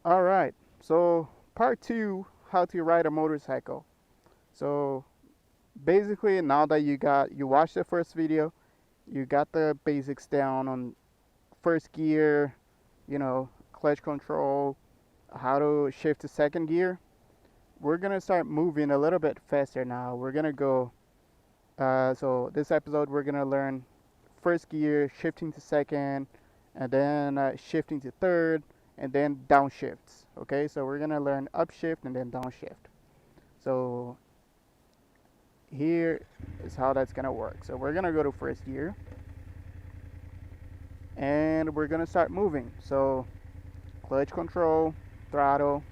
All right, so part two, how to ride a motorcycle. So basically, now that you watched the first video, you got the basics down on first gear, clutch control, how to shift to second gear. We're gonna start moving a little bit faster now. We're gonna go. So this episode, we're gonna learn first gear, shifting to second, and then shifting to third, and then downshifts. Okay, so we're gonna learn upshift and then downshift. So here is how that's gonna work. So we're gonna go to first gear, and we're gonna start moving. So clutch control, throttle,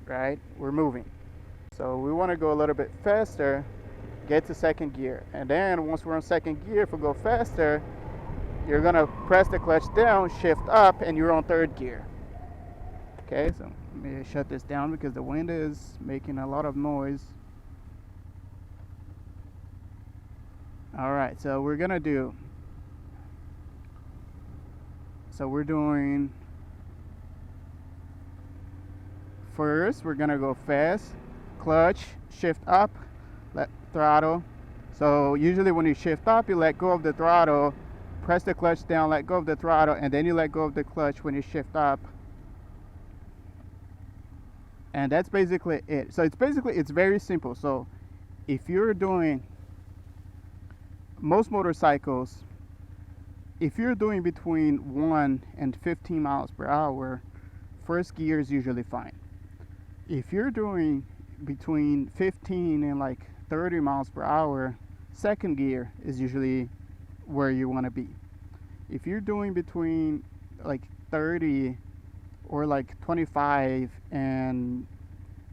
right? We're moving. So we want to go a little bit faster, get to second gear, and then once we're on second gear, if we go faster, you're gonna press the clutch down, shift up, and you're on third gear. Okay, so let me shut this down because the wind is making a lot of noise. All right, so we're doing first, we're gonna go fast, clutch, shift up, let throttle. So usually when you shift up, you let go of the throttle, press the clutch down, let go of the throttle, and then you let go of the clutch when you shift up. And that's basically it. So it's very simple. So if you're doing most motorcycles, if you're doing between 1 and 15 miles per hour, first gear is usually fine. If you're doing between 15 and like 30 miles per hour, second gear is usually where you want to be. If you're doing between like 30 or like 25 and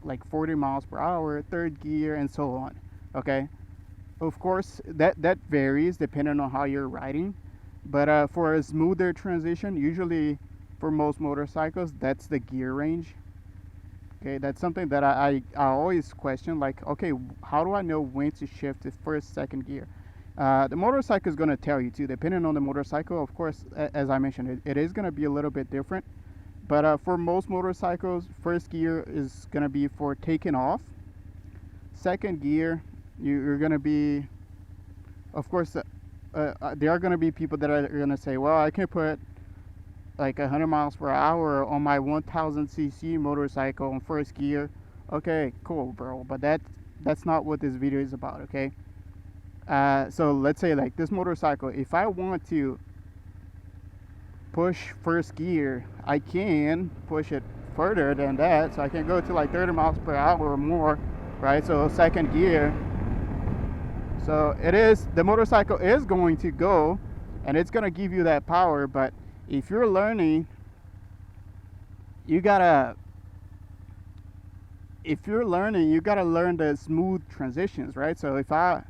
like 40 miles per hour, third gear, and so on. Okay, of course that varies depending on how you're riding, but for a smoother transition, usually for most motorcycles, that's the gear range. Okay, that's something that I always question, like, okay, how do I know when to shift to first, second gear? The motorcycle is going to tell you too, depending on the motorcycle. Of course, as I mentioned, it is going to be a little bit different. But for most motorcycles, first gear is going to be for taking off. Second gear, you're going to be, of course, there are going to be people that are going to say, well, I can put like 100 miles per hour on my 1000cc motorcycle on first gear. Okay, cool, bro. But that's not what this video is about, okay? So let's say like this motorcycle, if I want to push first gear, I can push it further than that, so I can go to like 30 miles per hour or more, right? So second gear, so the motorcycle is going to go and it's going to give you that power. But if you're learning, you gotta learn the smooth transitions, right? So if I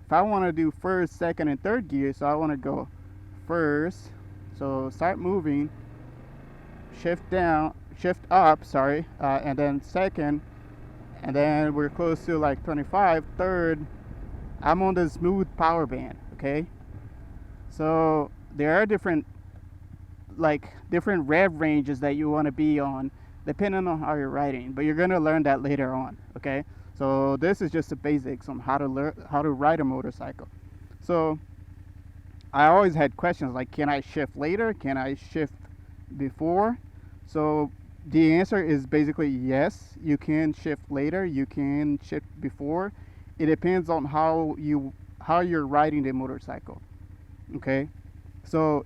want to do first, second, and third gear, so I want to go first, so start moving, shift up, and then second, and then we're close to like 25, third, I'm on the smooth power band, okay? So there are different rev ranges that you want to be on depending on how you're riding, but you're going to learn that later on, okay? So this is just the basics on how to ride a motorcycle. So I always had questions like, can I shift later? Can I shift before? So the answer is basically yes, you can shift later, you can shift before. It depends on how you're riding the motorcycle. Okay? So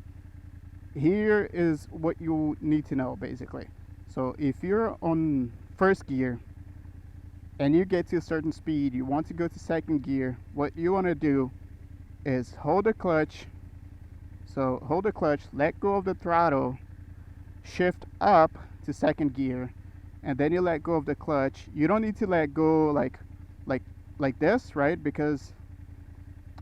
here is what you need to know basically. So if you're on first gear and you get to a certain speed, you want to go to second gear, what you want to do is hold the clutch. So hold the clutch, let go of the throttle, shift up to second gear, and then you let go of the clutch. You don't need to let go like this, right? Because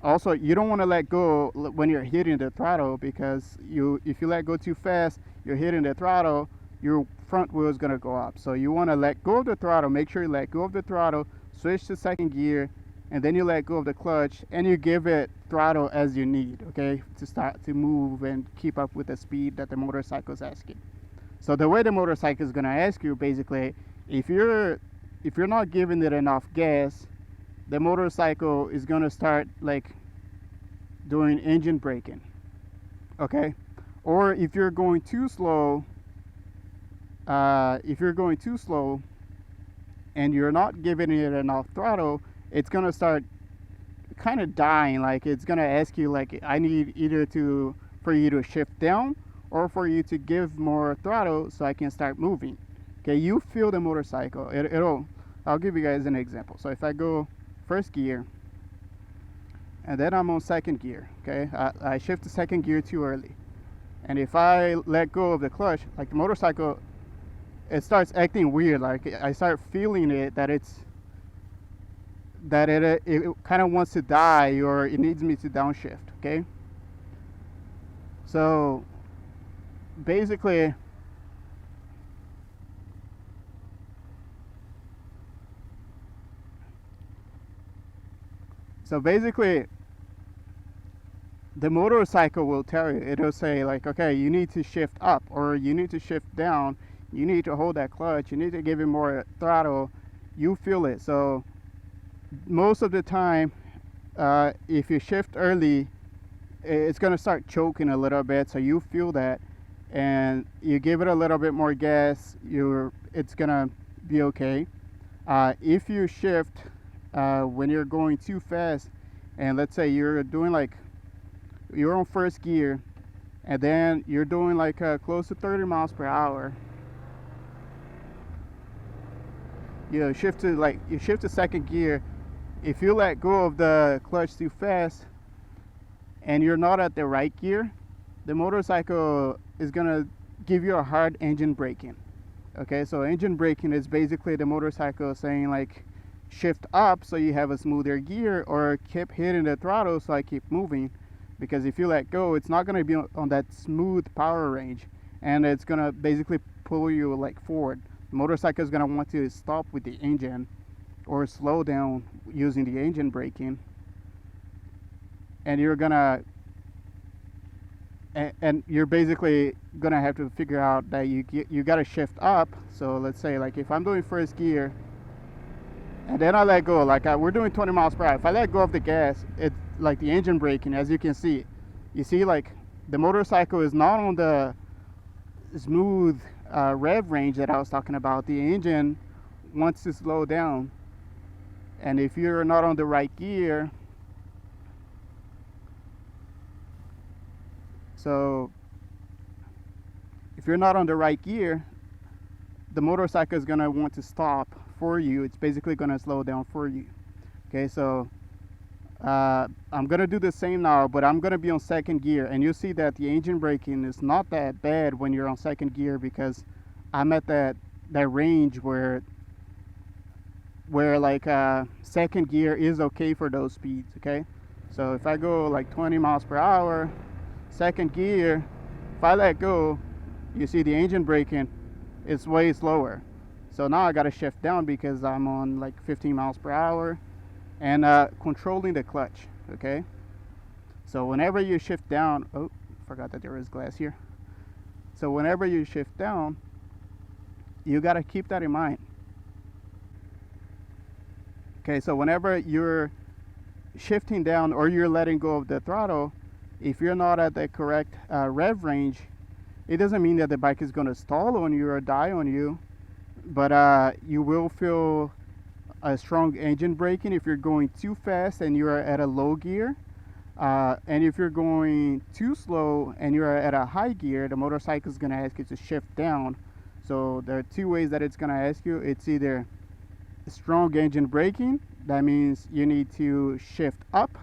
also you don't want to let go when you're hitting the throttle, because if you let go too fast, you're hitting the throttle, your front wheel is going to go up. So you want to let go of the throttle, make sure you let go of the throttle, switch to second gear, and then you let go of the clutch and you give it throttle as you need, okay, to start to move and keep up with the speed that the motorcycle is asking. So the way the motorcycle is going to ask you, basically, if you're not giving it enough gas, the motorcycle is going to start like doing engine braking. Okay? Or if you're going too slow, and you're not giving it enough throttle, it's going to start kind of dying. Like it's going to ask you, like, I need either for you to shift down or for you to give more throttle so I can start moving. Okay, you feel the motorcycle. I'll give you guys an example. So if I go first gear and then I'm on second gear, okay, I shift to second gear too early. And if I let go of the clutch, like the motorcycle, it starts acting weird. Like I start feeling it, that it kind of wants to die, or it needs me to downshift. Okay, so basically the motorcycle will tell you, it'll say like, okay, you need to shift up or you need to shift down, you need to hold that clutch, you need to give it more throttle. You feel it. So most of the time, if you shift early, it's going to start choking a little bit, so you feel that, and you give it a little bit more gas, it's going to be okay. If you shift when you're going too fast, and let's say you're on first gear and then you're doing like close to 30 miles per hour, you shift to second gear. If you let go of the clutch too fast and you're not at the right gear, the motorcycle is gonna give you a hard engine braking. Okay, so engine braking is basically the motorcycle saying like, shift up so you have a smoother gear, or keep hitting the throttle so I keep moving. Because if you let go, it's not going to be on that smooth power range, and it's going to basically pull you like forward. The motorcycle is going to want to stop with the engine or slow down using the engine braking, and you're basically gonna have to figure out that you got to shift up. So let's say like if I'm doing first gear and then I let go, like we're doing 20 miles per hour. If I let go of the gas, it's like the engine braking, as you can see. You see, like the motorcycle is not on the smooth rev range that I was talking about. The engine wants to slow down, and if you're not on the right gear, so if you're not on the right gear, the motorcycle is gonna want to stop for you. It's basically gonna slow down for you. Okay, so I'm gonna do the same now, but I'm gonna be on second gear, and you see that the engine braking is not that bad when you're on second gear, because I'm at that range where like second gear is okay for those speeds. Okay, so if I go like 20 miles per hour, second gear, if I let go, you see the engine braking is way slower. So now I got to shift down because I'm on like 15 miles per hour and controlling the clutch. Okay, so whenever you shift down, oh, forgot that there is glass here. So whenever you shift down, you got to keep that in mind. Okay, so whenever you're shifting down or you're letting go of the throttle, if you're not at the correct rev range, it doesn't mean that the bike is going to stall on you or die on you, but you will feel a strong engine braking if you're going too fast and you're at a low gear. And if you're going too slow and you're at a high gear, the motorcycle is going to ask you to shift down. So there are two ways that it's going to ask you. It's either strong engine braking, that means you need to shift up,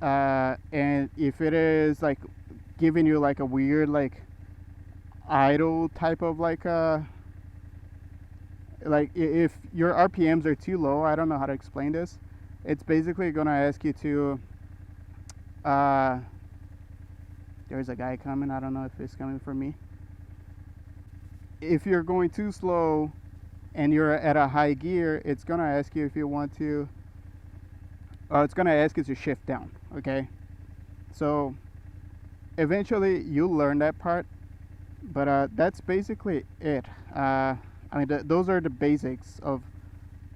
and if it is like giving you like a weird like idle type of like if your RPMs are too low, I don't know how to explain this, it's basically gonna ask you to there's a guy coming, I don't know if it's coming from me. If you're going too slow and you're at a high gear, it's gonna ask you if you want to it's gonna ask you to shift down. Okay, so eventually you'll learn that part, But that's basically it. I mean, those are the basics of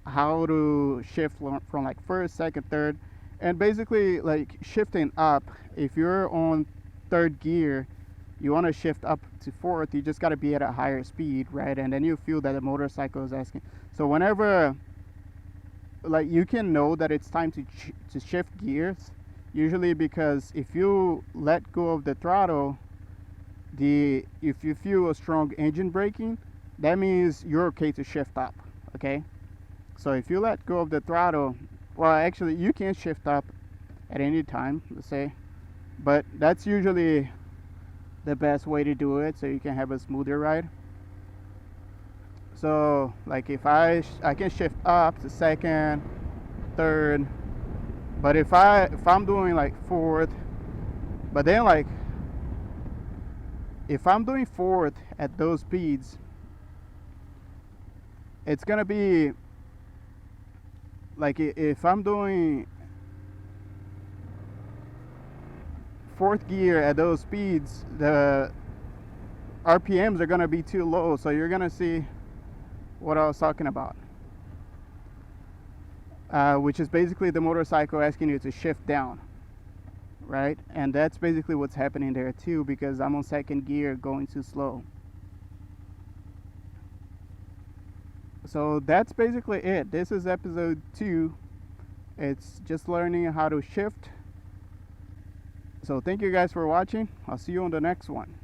how to shift from like first, second, third, and basically like shifting up. If you're on third gear, you want to shift up to fourth. You just got to be at a higher speed, right? And then you feel that the motorcycle is asking. So whenever, like, you can know that it's time to shift gears, usually because if you let go of the throttle, if you feel a strong engine braking, that means you're okay to shift up. Okay, so if you let go of the throttle, well, actually you can shift up at any time, let's say, but that's usually the best way to do it so you can have a smoother ride. So like if I can shift up to second, third, but if I'm doing like fourth, but then like if I'm doing fourth at those speeds, it's gonna be like if I'm doing fourth gear at those speeds, the RPMs are gonna be too low. So you're gonna see what I was talking about, which is basically the motorcycle asking you to shift down, right? And that's basically what's happening there too, because I'm on second gear going too slow. So that's basically it. This is episode 2. It's just learning how to shift. So thank you guys for watching. I'll see you on the next one.